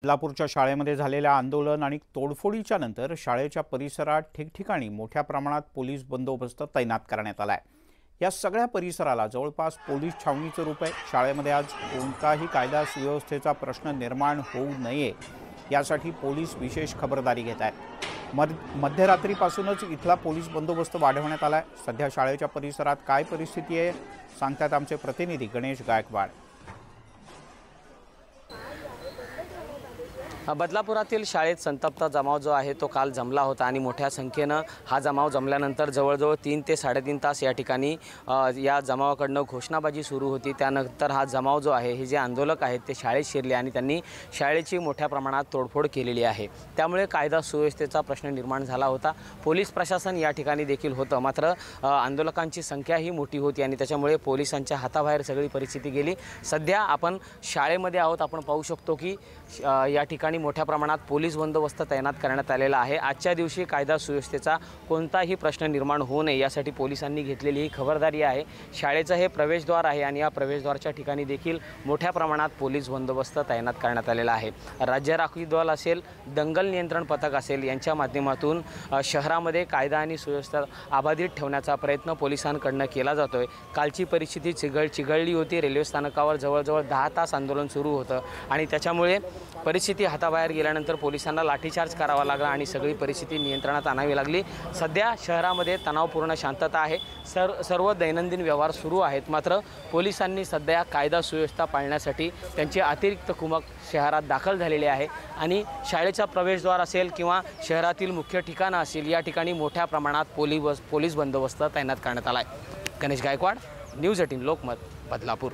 बदलापूरच्या शाळेमध्ये झालेल्या आंदोलन आणि तोडफोडीच्या नंतर शाळेच्या परिसरात ठिकठिकाणी मोठ्या प्रमाणात पोलीस बंदोबस्त तैनात करण्यात आलाय। या सगळ्या परिसराला जवळपास पोलीस छावणीचं रूप आहे। शाळेमध्ये आज कोणताही कायदा सुव्यवस्थेचा प्रश्न निर्माण होऊ नये यासाठी पोलीस विशेष खबरदारी घेत आहेत। मध्यरात्रीपासूनच इथला पोलीस बंदोबस्त वाढवण्यात आलाय। सध्या शाळेच्या परिसरात काय परिस्थिती आहे सांगतात आमचे प्रतिनिधी गणेश गायकवाड। बदलापुरातील शाळेत संतप्त जमाव जो आहे तो काल जमला होता आणि मोठ्या संख्येनं हा जमाव जमल्यानंतर जवळजवळ 3 ते 3.5 तास या ठिकाणी या जमावाकडनं घोषणाबाजी सुरू होती। त्यानंतर हा जमाव जो आहे हे जे आंदोलक आहेत ते शाळेत शिरले आणि त्यांनी शाळेची मोठ्या प्रमाणात तोडफोड केलेली आहे। त्यामुळे कायदा सुव्यवस्थेचा प्रश्न निर्माण झाला होता। पोलीस प्रशासन या ठिकाणी देखील होतं, मात्र आंदोलकांची संख्या ही मोठी होती आणि त्याच्यामुळे पोलिसांच्या हाताबाहेर सगळी परिस्थिती गेली। सध्या आपण शाळेमध्ये आहोत, आपण पाहू शकतो की या ठिकाणी मोठ्या प्रमाणात पोलीस बंदोबस्त तैनात करण्यात आलेला आहे। आजच्या दिवशी कायदा सुव्यवस्थेचा कोणताही प्रश्न निर्माण होऊ नये यासाठी पोलिसांनी घेतलेली ही खबरदारी आहे। शाळेचं हे प्रवेशद्वार आहे आणि या प्रवेशद्वारच्या ठिकाणी देखील मोठ्या प्रमाणात पोलीस बंदोबस्त तैनात करण्यात आलेला आहे। राज्य राखीव दल असेल, दंगल नियंत्रण पथक असेल यांच्या माध्यमातून शहरामध्ये कायदा आणि सुव्यवस्था अबाधित ठेवण्याचा प्रयत्न पोलिसांकडून केला जातोय। कालची परिस्थिती चिघळली होती। रेल्वे स्थानकावर जवळजवळ 10 तास आंदोलन सुरू होतं आणि त्याच्यामुळे परिस्थिती हाताबाहेर गेल्यानंतर पोलिसांना लाठीचार्ज करावा लागला आणि सगळी परिस्थिती नियंत्रणात आणावी लागली। सध्या शहरामध्ये तणावपूर्ण शांतता आहे। सर्व दैनंदिन व्यवहार सुरू आहेत, मात्र पोलिसांनी सध्या कायदा सुव्यवस्था पाळण्यासाठी त्यांची अतिरिक्त कुमक शहरात दाखल झालेली आहे आणि शाळेचा प्रवेशद्वार असेल किंवा शहरातील मुख्य ठिकाणं असेल या ठिकाणी मोठ्या प्रमाणात पोलीस बंदोबस्त तैनात करण्यात आला आहे। गणेश गायकवाड, न्यूज 18 लोकमत, बदलापूर।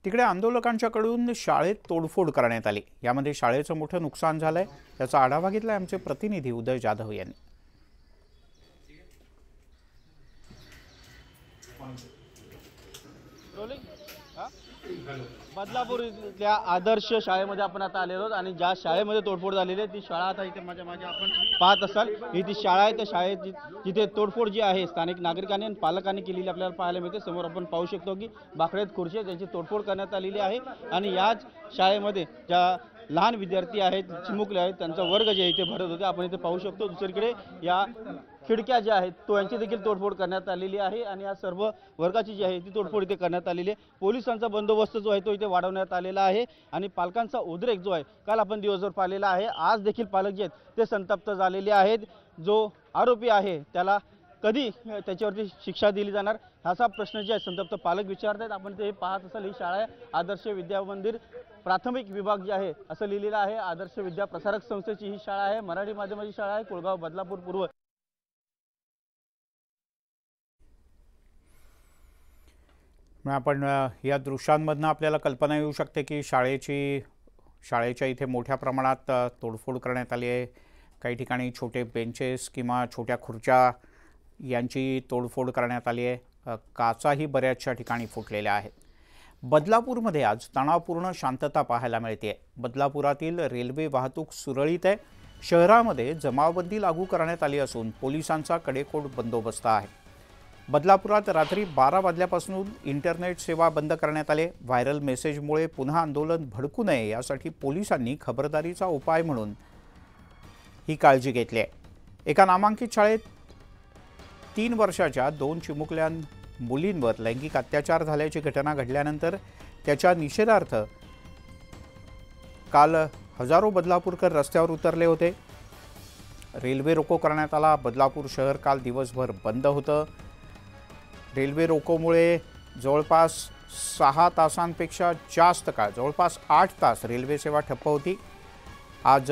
तिकडे आंदोलकांच्याकडून शाळेत तोडफोड करण्यात आली। यामध्ये शाळेचं मोठं नुकसान झालंय, त्याचा आढावा घेतलाय आमचे प्रतिनिधी उदय जाधव यांनी। बदलापूर इथल्या आदर्श शाळेमध्ये आपण आता आलेलो आहोत आणि ज्या शाळेमध्ये तोडफोड झालेली आहे ती शाळा आता इथे माझ्या मागे आपण पाहत असाल, ही ती शाळा आहे। त्या शाळेत जिथे तोडफोड जी आहे स्थानिक नागरिकांनी आणि पालकांनी केलेली आपल्याला पाहायला मिळते। समोर आपण पाहू शकतो की बाकड्यात खुर्ची त्यांची तोडफोड करण्यात आलेली आहे आणि याच शाळेमध्ये ज्या लहान विद्यार्थी आहेत, चिमुकले आहेत, त्यांचा वर्ग जे इथे भरत होते आपण इथे पाहू शकतो। दुसरीकडे या खिडक्या ज्या आहेत तो यांची देखील तोडफोड करण्यात आलेली आहे आणि या सर्व वर्गाची जी आहे ती तोडफोड इथे करण्यात आलेली आहे। पोलिसांचा बंदोबस्त जो आहे तो इथे वाढवण्यात आलेला आहे आणि पालकांचा उद्रेक जो आहे काल आपण दिवसभर पाहिलेला आहे। आज देखील पालक जे आहेत ते संतप्त झालेले आहेत। जो आरोपी आहे त्याला कधी त्याच्यावरती शिक्षा दिली जाणार असा प्रश्न जे आहे संतप्त पालक विचारत आहेत। आपण ते पाहत असाल, ही शाळा आहे आदर्श विद्या मंदिर प्राथमिक विभाग जे आहे असं लिहिलेलं आहे। आदर्श विद्या प्रसारक संस्थेची ही शाळा आहे, मराठी माध्यमाची शाळा आहे, कुळगाव बदलापूर पूर्व। आपण या दृश्यांमधून आपल्याला कल्पना येऊ शकते की शाळेच्या इथे मोठ्या प्रमाणात तोडफोड करण्यात आली आहे। काही ठिकाणी छोटे बेंचेस किंवा छोट्या खुर्च्या यांची तोडफोड करण्यात आली आहे। काचाही बऱ्याचशा ठिकाणी फुटलेल्या आहेत। बदलापूरमध्ये आज तणावपूर्ण शांतता पाहायला मिळते। बदलापुरातील रेल्वे वाहतूक सुरळीत आहे। शहरामध्ये जमावबंदी लागू करण्यात आली असून पोलिसांचा कडेकोट बंदोबस्त आहे। बदलापुरात रात्री 12 वाजल्यापासून इंटरनेट सेवा बंद करण्यात आली। व्हायरल मेसेजमुळे पुन्हा आंदोलन भडकू नये यासाठी पोलिसांनी खबरदारीचा उपाय म्हणून ही काळजी घेतली आहे। एका नामांकित शाळेत 3 वर्षाच्या 2 चिमुकल्या मुलींवर लैंगिक अत्याचार झाल्याची घटना घडल्यानंतर त्याच्या निषेधार्थ काल हजारो बदलापूरकर रस्त्यावर उतरले होते। रेल्वे रोको करण्यात आला। बदलापूर शहर काल दिवसभर बंद होतं। रेल्वे रोकोमुळे जवळपास 6 तासांपेक्षा जास्त काळ, जवळपास 8 तास रेल्वे सेवा ठप्प होती। आज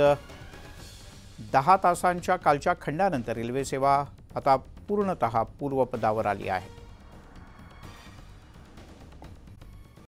10 तासांच्या कालच्या खंडानंतर रेल्वे सेवा आता पूर्णतः पूर्वपदावर आली आहे।